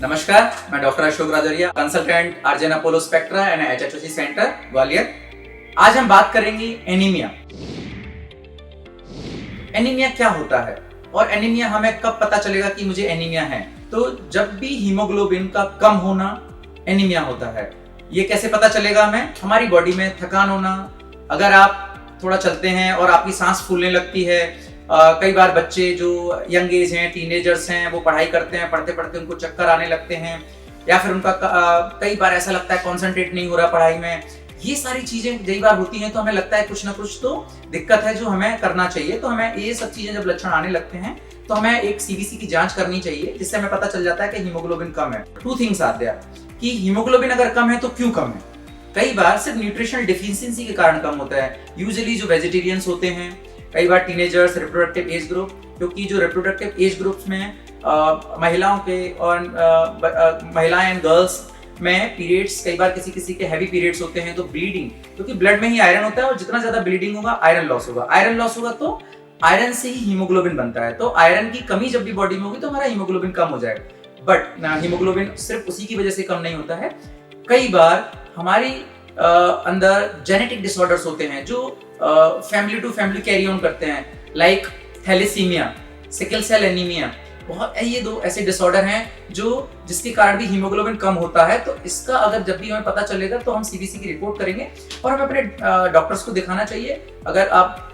नमस्कार, मैं doctor Ashok Rajoria, consultant surgeon Apollo Spectra and HHOC centre Gwalior. आज हम बात करेंगे एनीमिया। एनीमिया क्या होता है और एनीमिया हमें कब पता चलेगा कि मुझे एनीमिया है? तो जब भी हीमोग्लोबिन का कम होना एनीमिया होता है। ये कैसे पता चलेगा हमें? हमारी बॉडी में थकान होना, अगर आप थोड़ा चलते हैं और आपकी सांस फूलने लगती है। कई बार बच्चे जो यंग एज हैं, टीनेजर्स हैं, वो पढ़ाई करते हैं, पढ़ते पढ़ते उनको चक्कर आने लगते हैं, या फिर उनका कई बार ऐसा लगता है कॉन्सेंट्रेट नहीं हो रहा पढ़ाई में। ये सारी चीजें कई बार होती हैं, तो हमें लगता है कुछ ना कुछ तो दिक्कत है जो हमें करना चाहिए। तो हमें ये सब चीजें जब लक्षण आने लगते हैं तो हमें एक सीबीसी की जांच करनी चाहिए, जिससे हमें पता चल जाता है कि हीमोग्लोबिन कम है। टू थिंग्स आर देयर कि हीमोग्लोबिन अगर कम है तो क्यों कम है। कई बार सिर्फ न्यूट्रिशनल डिफिशियंसी के कारण कम होता है। यूजुअली जो वेजिटेरियंस होते हैं, कई बार टीनेजर्स, रिप्रोडक्टिव एज ग्रुप, क्योंकि जो रिप्रोडक्टिव एज ग्रुप्स में महिलाओं के और महिलाएं एंड गर्ल्स में पीरियड्स, कई बार किसी किसी के हैवी पीरियड्स होते हैं, तो ब्लीडिंग, क्योंकि ब्लड में ही आयरन होता है और जितना ज्यादा ब्लीडिंग होगा आयरन लॉस होगा। आयरन लॉस होगा तो आयरन से ही हीमोग्लोबिन बनता है, तो आयरन की कमी जब भी बॉडी में होगी तो हमारा हीमोग्लोबिन कम हो जाएगा। बट हीमोग्लोबिन सिर्फ उसी की वजह से कम नहीं होता है। कई बार हमारी अंदर जेनेटिक डिसऑर्डर्स होते हैं जो family to family carry on करते हैं, like thalassaemia, sickle cell anaemia. बहुत ये दो ऐसे डिसऑर्डर हैं जो जिसके कारण भी हीमोग्लोबिन कम होता है। तो इसका अगर जब भी हमें पता चलेगा तो हम सीबीसी की रिपोर्ट करेंगे और हमें अपने डॉक्टर्स को दिखाना चाहिए। अगर आप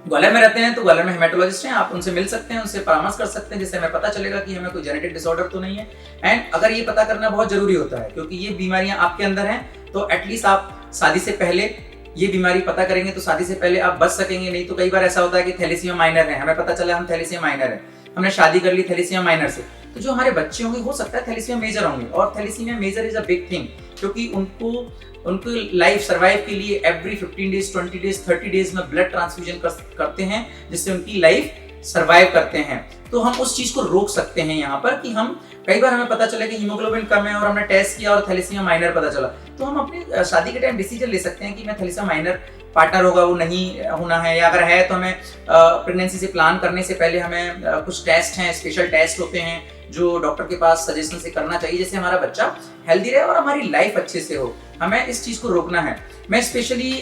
ग्वालियर में रहते हैं तो ग्वालियर में हेमेटोलॉजिस्ट हैं, आप उनसे मिल सकते हैं, उनसे परामर्श कर सकते हैं, जिससे हमें पता चलेगा कि हमें कोई जेनेटिक डिसऑर्डर तो नहीं है। एंड अगर ये पता करना बहुत जरूरी होता है, क्योंकि ये बीमारियां आपके अंदर हैं, तो एटलीस्ट आप शादी से पहले ये बीमारी पता करेंगे तो शादी से पहले आप बच सकेंगे। नहीं तो कई बार ऐसा होता है कि थैलेसीमिया माइनर है, हमें पता चला हम थैलेसीमिया माइनर है, हमने शादी कर ली थैलेसीमिया माइनर से, तो जो हमारे बच्चे होंगे हो सकता है थैलेसीमिया मेजर होंगे। और thalassaemia major is a big thing, क्योंकि उनको लाइफ सर्वाइव के लिए एवरी 15 डेज, 20 डेज, 30 डेज में ब्लड ट्रांसफ्यूजन करते हैं, जिससे उनकी लाइफ सर्वाइव करते हैं। तो हम उस चीज को रोक सकते हैं यहाँ पर कि हम कई बार हमें पता चले कि हीमोग्लोबिन कम है और हमने टेस्ट किया और थैलेसीमिया माइनर पता चला, तो हम अपनी शादी के टाइम डिसीजन ले सकते हैं कि मैं थैलेसीमिया माइनर पार्टनर होगा वो नहीं होना है, या अगर है तो हमें प्रेगनेंसी से प्लान करने से पहले हमें कुछ टेस्ट हैं, स्पेशल टेस्ट होते हैं जो डॉक्टर के पास सजेशन से करना चाहिए, जिससे हमारा बच्चा हेल्दी रहे और हमारी लाइफ अच्छे से हो। हमें इस चीज को रोकना है। मैं स्पेशली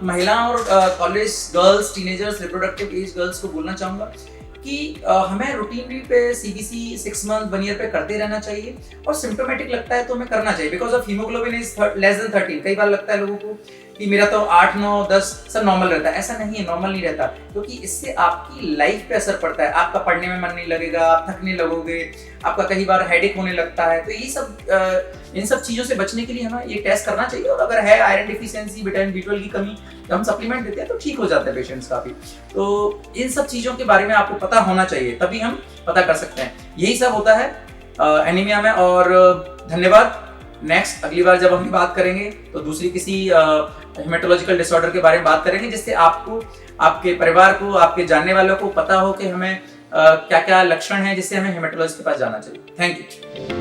महिलाओं और college girls, teenagers, reproductive age girls को बोलना चाहूंगा कि हमें रूटीनली पे सीबीसी 6 मंथ 1 ईयर पे करते रहना चाहिए, और सिम्टोमेटिक लगता है तो हमें करना चाहिए, because of haemoglobin is less than 13। कई बार लगता है लोगों को कि मेरा तो 8, 9, 10 सब नॉर्मल रहता है। ऐसा नहीं है, नॉर्मल नहीं रहता, क्योंकि इससे आपकी लाइफ पे असर पड़ता है। आपका पढ़ने में मन नहीं लगेगा, आप थकने लगोगे, आपका कई बार हेडेक होने लगता है। तो ये सब इन सब चीजों से बचने के लिए हमें ये टेस्ट करना चाहिए। और अगर है आयरन डिफिशियंसी, विटामिन B12 की कमी, तो हम सप्लीमेंट देते हैं तो ठीक हो जाते हैं पेशेंट्स काफी। तो इन सब चीजों के बारे में आपको पता होना चाहिए, तभी हम पता कर सकते हैं। यही सब होता है एनीमिया में। और धन्यवाद। नेक्स्ट अगली बार जब हम बात करेंगे तो दूसरी किसी हेमेटोलॉजिकल डिसऑर्डर के बारे में बात करेंगे, जिससे आपको, आपके परिवार को, आपके जानने वालों को पता हो कि हमें क्या क्या लक्षण हैं जिससे हमें हेमेटोलॉजिस्ट के पास जाना चाहिए। Thank you.